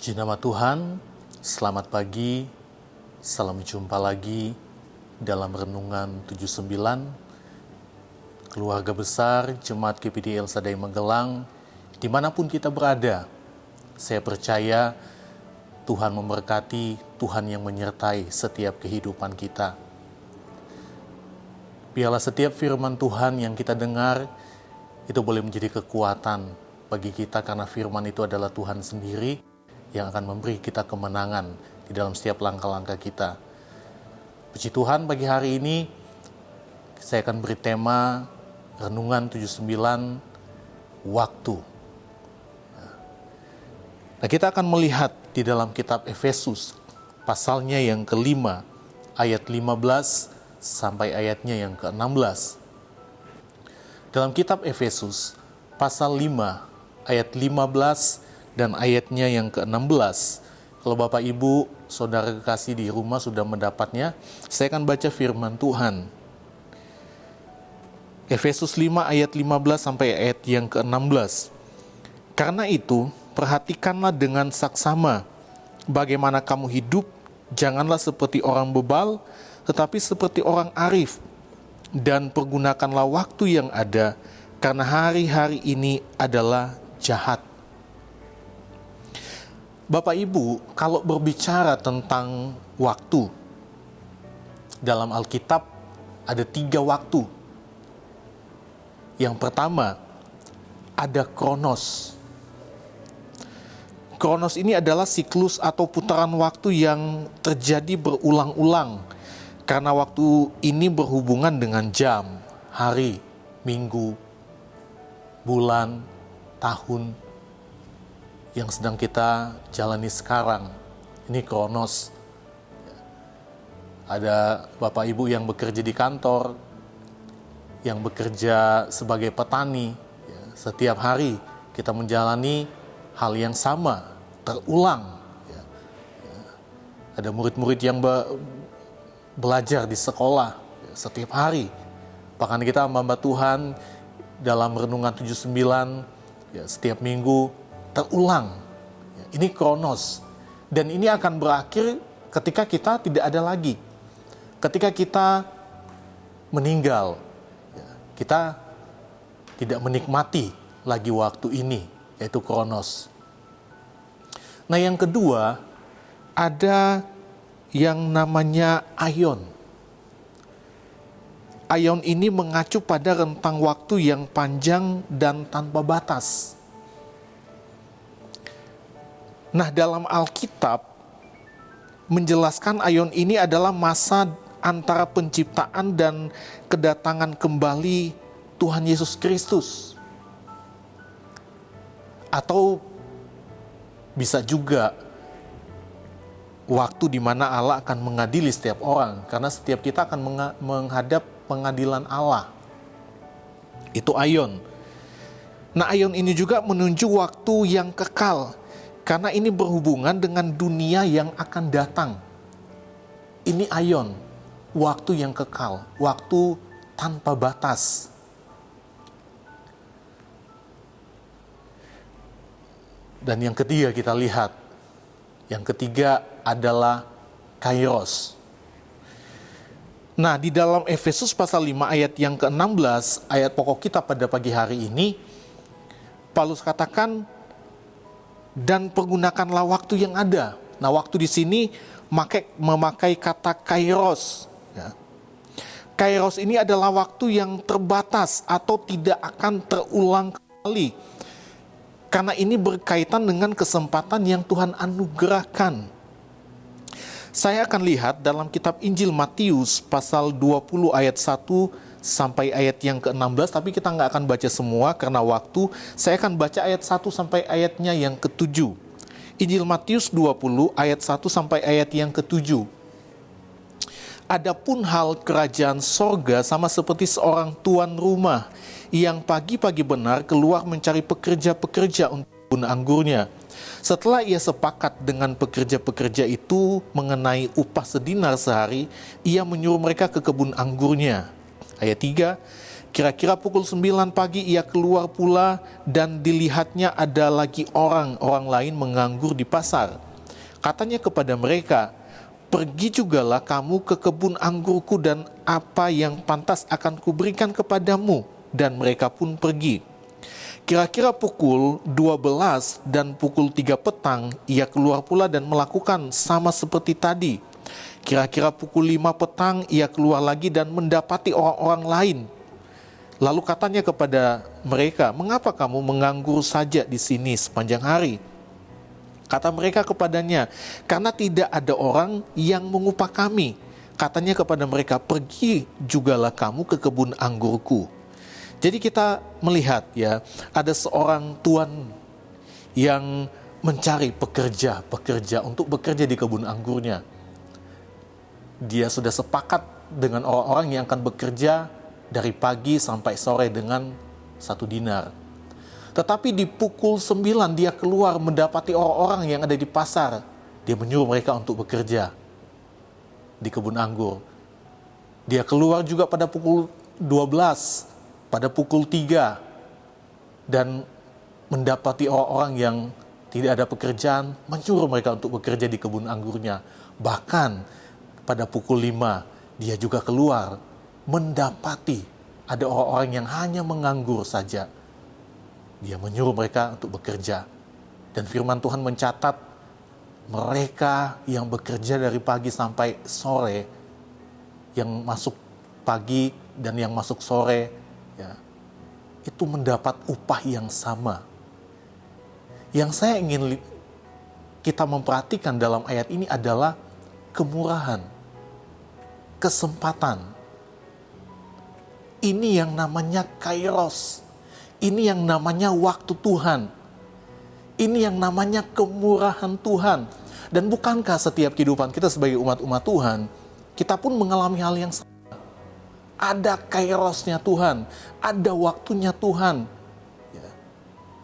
Puji nama Tuhan, selamat pagi, salam jumpa lagi dalam Renungan 79, keluarga besar Jemaat GPD El Shaddai Magelang, dimanapun kita berada. Saya percaya Tuhan memberkati, Tuhan yang menyertai setiap kehidupan kita. Biarlah setiap firman Tuhan yang kita dengar, itu boleh menjadi kekuatan bagi kita karena firman itu adalah Tuhan sendiri yang akan memberi kita kemenangan di dalam setiap langkah-langkah kita. Puji Tuhan, pagi hari ini saya akan beri tema Renungan 79, Waktu. Nah, kita akan melihat di dalam kitab Efesus, pasalnya yang kelima, ayat 15 sampai ayatnya yang ke-16. Dalam kitab Efesus, pasal 5, ayat 15 dan ayatnya yang ke-16. Kalau Bapak Ibu, Saudara kekasih di rumah sudah mendapatnya, saya akan baca firman Tuhan. Efesus 5 ayat 15 sampai ayat yang ke-16. Karena itu, perhatikanlah dengan saksama bagaimana kamu hidup, janganlah seperti orang bebal, tetapi seperti orang arif, dan pergunakanlah waktu yang ada, karena hari-hari ini adalah jahat. Bapak Ibu, kalau berbicara tentang waktu, dalam Alkitab ada 3 waktu. Yang pertama, ada Kronos. Kronos ini adalah siklus atau putaran waktu yang terjadi berulang-ulang, karena waktu ini berhubungan dengan jam, hari, minggu, bulan, tahun, yang sedang kita jalani sekarang. Ini Kronos. Ada Bapak Ibu yang bekerja di kantor, yang bekerja sebagai petani. Setiap hari kita menjalani hal yang sama, terulang. Ada murid-murid yang belajar di sekolah setiap hari. Bahkan kita hamba Tuhan dalam Renungan 79, setiap minggu terulang. Ini Kronos. Dan ini akan berakhir ketika kita tidak ada lagi. Ketika kita meninggal, kita tidak menikmati lagi waktu ini, yaitu Kronos. Nah, yang kedua, ada yang namanya Aion. Aion ini mengacu pada rentang waktu yang panjang dan tanpa batas. Nah, dalam Alkitab menjelaskan aion ini adalah masa antara penciptaan dan kedatangan kembali Tuhan Yesus Kristus. Atau bisa juga waktu di mana Allah akan mengadili setiap orang, karena setiap kita akan menghadap pengadilan Allah. Itu aion. Nah, aion ini juga menunjuk waktu yang kekal, karena ini berhubungan dengan dunia yang akan datang. Ini aion, waktu yang kekal, waktu tanpa batas. Dan yang ketiga kita lihat, yang ketiga adalah Kairos. Nah, di dalam Efesus pasal 5 ayat yang ke-16, ayat pokok kita pada pagi hari ini, Paulus katakan, dan pergunakanlah waktu yang ada. Nah, waktu di sini memakai kata Kairos. Kairos ini adalah waktu yang terbatas atau tidak akan terulang kembali. Karena ini berkaitan dengan kesempatan yang Tuhan anugerahkan. Saya akan lihat dalam kitab Injil Matius pasal 20 ayat 1 sampai ayat yang ke-16, tapi kita nggak akan baca semua karena waktu. Saya akan baca ayat 1 sampai ayatnya yang ke-7. Injil Matius 20 ayat 1 sampai ayat yang ke-7. Adapun hal kerajaan sorga sama seperti seorang tuan rumah yang pagi-pagi benar keluar mencari pekerja-pekerja untuk kebun anggurnya. Setelah ia sepakat dengan pekerja-pekerja itu mengenai upah sedinar sehari, ia menyuruh mereka ke kebun anggurnya. Ayat 3, Kira-kira pukul 9 pagi ia keluar pula dan dilihatnya ada lagi orang lain menganggur di pasar. Katanya kepada mereka, "Pergi jugalah kamu ke kebun anggurku dan apa yang pantas akan kuberikan kepadamu." Dan mereka pun pergi. Kira-kira pukul 12 dan pukul 3 petang ia keluar pula dan melakukan sama seperti tadi. Kira-kira pukul 5 petang ia keluar lagi dan mendapati orang-orang lain. Lalu katanya kepada mereka, "Mengapa kamu menganggur saja di sini sepanjang hari?" Kata mereka kepadanya, "Karena tidak ada orang yang mengupah kami." Katanya kepada mereka, "Pergi jugalah kamu ke kebun anggurku." Jadi kita melihat ya, ada seorang tuan yang mencari pekerja untuk bekerja di kebun anggurnya. Dia sudah sepakat dengan orang-orang yang akan bekerja dari pagi sampai sore dengan 1 dinar. Tetapi di pukul 9 dia keluar mendapati orang-orang yang ada di pasar. Dia menyuruh mereka untuk bekerja di kebun anggur. Dia keluar juga pada pukul 12, pada pukul 3, dan mendapati orang-orang yang tidak ada pekerjaan, menyuruh mereka untuk bekerja di kebun anggurnya. Bahkan pada pukul 5 dia juga keluar mendapati ada orang-orang yang hanya menganggur saja. Dia menyuruh mereka untuk bekerja. Dan firman Tuhan mencatat mereka yang bekerja dari pagi sampai sore, yang masuk pagi dan yang masuk sore, ya, itu mendapat upah yang sama. Yang saya ingin kita memperhatikan dalam ayat ini adalah kemurahan, kesempatan. Ini yang namanya kairos. Ini yang namanya waktu Tuhan. Ini yang namanya kemurahan Tuhan. Dan bukankah setiap kehidupan kita sebagai umat-umat Tuhan, kita pun mengalami hal yang sama. Ada kairosnya Tuhan, ada waktunya Tuhan.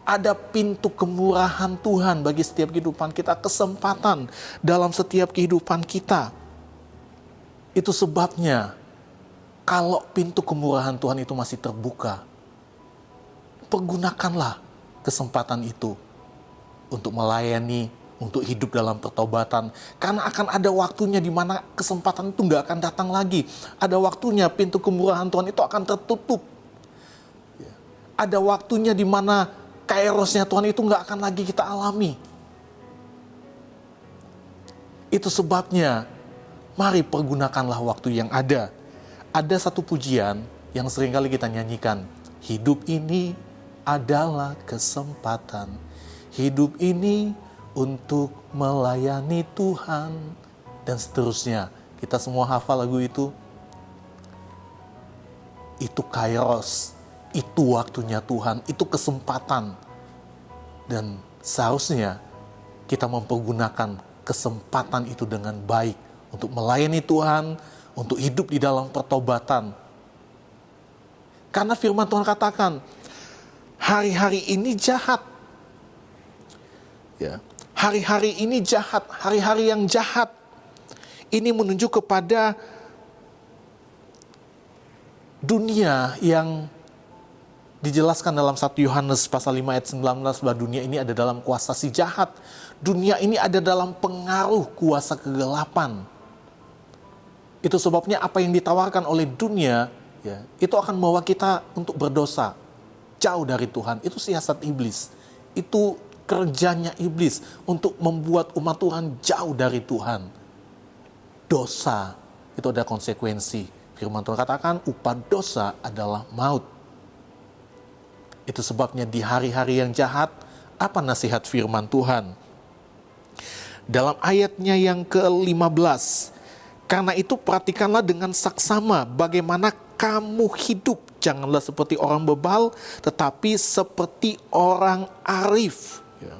Ada pintu kemurahan Tuhan bagi setiap kehidupan kita, kesempatan dalam setiap kehidupan kita. Itu sebabnya kalau pintu kemurahan Tuhan itu masih terbuka, pergunakanlah kesempatan itu untuk melayani, untuk hidup dalam pertobatan. Karena akan ada waktunya di mana kesempatan itu nggak akan datang lagi. Ada waktunya pintu kemurahan Tuhan itu akan tertutup. Ada waktunya di mana kairosnya Tuhan itu nggak akan lagi kita alami. Itu sebabnya, mari pergunakanlah waktu yang ada. Ada satu pujian yang seringkali kita nyanyikan. Hidup ini adalah kesempatan. Hidup ini untuk melayani Tuhan. Dan seterusnya. Kita semua hafal lagu itu. Itu kairos. Itu waktunya Tuhan. Itu kesempatan. Dan seharusnya kita mempergunakan kesempatan itu dengan baik. Untuk melayani Tuhan. Untuk hidup di dalam pertobatan. Karena firman Tuhan katakan, hari-hari ini jahat. Ya, hari-hari ini jahat, hari-hari yang jahat. Ini menunjuk kepada dunia yang dijelaskan dalam 1 Yohanes pasal 5 ayat 19 bahwa dunia ini ada dalam kuasa si jahat. Dunia ini ada dalam pengaruh kuasa kegelapan. Itu sebabnya apa yang ditawarkan oleh dunia, ya, itu akan membawa kita untuk berdosa. Jauh dari Tuhan. Itu siasat iblis. Itu kerjanya iblis untuk membuat umat Tuhan jauh dari Tuhan. Dosa itu ada konsekuensi. Firman Tuhan katakan upah dosa adalah maut. Itu sebabnya di hari-hari yang jahat, apa nasihat firman Tuhan? Dalam ayatnya yang ke-15, karena itu perhatikanlah dengan saksama bagaimana kamu hidup. Janganlah seperti orang bebal, tetapi seperti orang arif. Ya.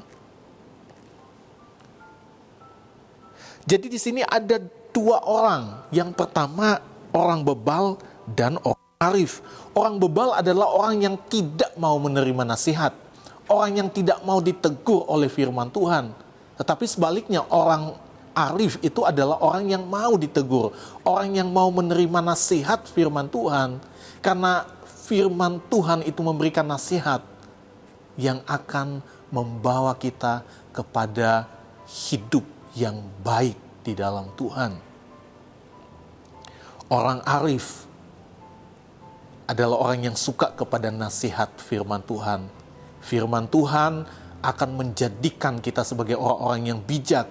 Jadi di sini ada 2 orang. Yang pertama orang bebal dan orang arif. Orang bebal adalah orang yang tidak mau menerima nasihat. Orang yang tidak mau ditegur oleh firman Tuhan. Tetapi sebaliknya orang arif itu adalah orang yang mau ditegur. Orang yang mau menerima nasihat firman Tuhan. Karena firman Tuhan itu memberikan nasihat yang akan membawa kita kepada hidup yang baik di dalam Tuhan. Orang arif adalah orang yang suka kepada nasihat firman Tuhan. Firman Tuhan akan menjadikan kita sebagai orang-orang yang bijak.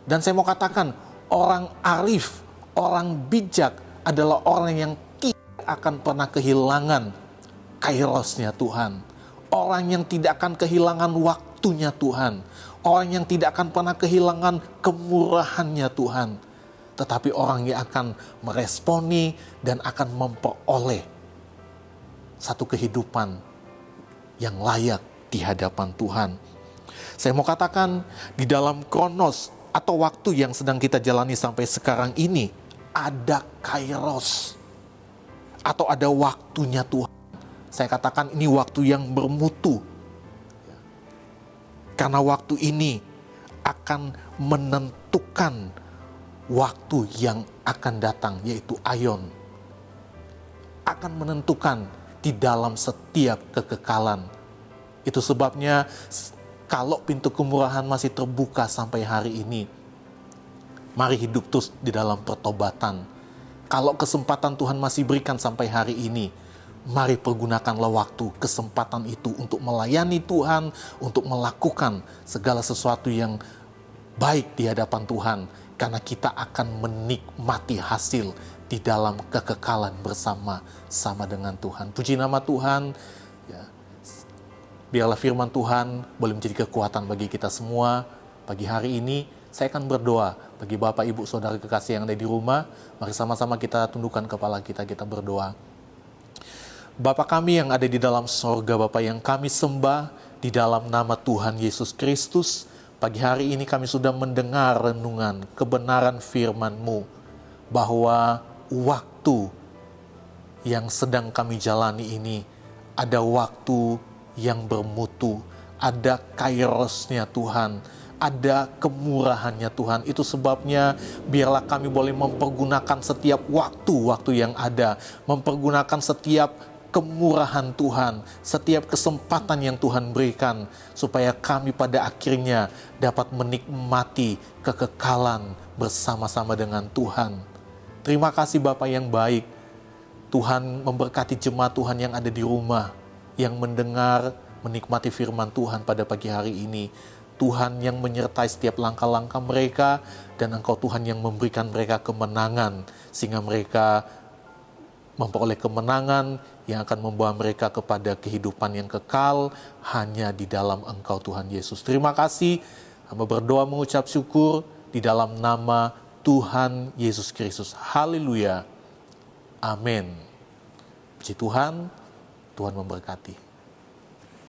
Dan saya mau katakan, orang arif, orang bijak adalah orang yang tidak akan pernah kehilangan kairosnya Tuhan. Orang yang tidak akan kehilangan waktunya Tuhan. Orang yang tidak akan pernah kehilangan kemurahannya Tuhan. Tetapi orang yang akan meresponi dan akan memperoleh satu kehidupan yang layak di hadapan Tuhan. Saya mau katakan, di dalam kronos atau waktu yang sedang kita jalani sampai sekarang ini, ada kairos atau ada waktunya Tuhan. Saya katakan ini waktu yang bermutu. Karena waktu ini akan menentukan waktu yang akan datang, yaitu aion. Akan menentukan di dalam setiap kekekalan. Itu sebabnya kalau pintu kemurahan masih terbuka sampai hari ini, mari hidup terus di dalam pertobatan. Kalau kesempatan Tuhan masih berikan sampai hari ini, mari pergunakanlah waktu, kesempatan itu untuk melayani Tuhan, untuk melakukan segala sesuatu yang baik di hadapan Tuhan. Karena kita akan menikmati hasil di dalam kekekalan bersama-sama dengan Tuhan. Puji nama Tuhan. Ya. Biarlah firman Tuhan boleh menjadi kekuatan bagi kita semua. Pagi hari ini saya akan berdoa bagi Bapak, Ibu, Saudara kekasih yang ada di rumah. Mari sama-sama kita tundukkan kepala kita berdoa. Bapa kami yang ada di dalam sorga, Bapa yang kami sembah di dalam nama Tuhan Yesus Kristus. Pagi hari ini kami sudah mendengar renungan kebenaran firman-Mu, bahwa waktu yang sedang kami jalani ini ada waktu yang bermutu, ada kairosnya Tuhan, ada kemurahannya Tuhan. Itu sebabnya biarlah kami boleh mempergunakan setiap waktu-waktu yang ada, mempergunakan setiap kemurahan Tuhan, setiap kesempatan yang Tuhan berikan, supaya kami pada akhirnya dapat menikmati kekekalan bersama-sama dengan Tuhan. Terima kasih Bapa yang baik. Tuhan memberkati jemaat Tuhan yang ada di rumah, yang mendengar, menikmati firman Tuhan pada pagi hari ini. Tuhan yang menyertai setiap langkah-langkah mereka, dan Engkau Tuhan yang memberikan mereka kemenangan, sehingga mereka memperoleh kemenangan yang akan membawa mereka kepada kehidupan yang kekal hanya di dalam Engkau Tuhan Yesus. Terima kasih, hamba berdoa mengucap syukur di dalam nama Tuhan Yesus Kristus. Haleluya. Amin. Puji Tuhan, Tuhan memberkati.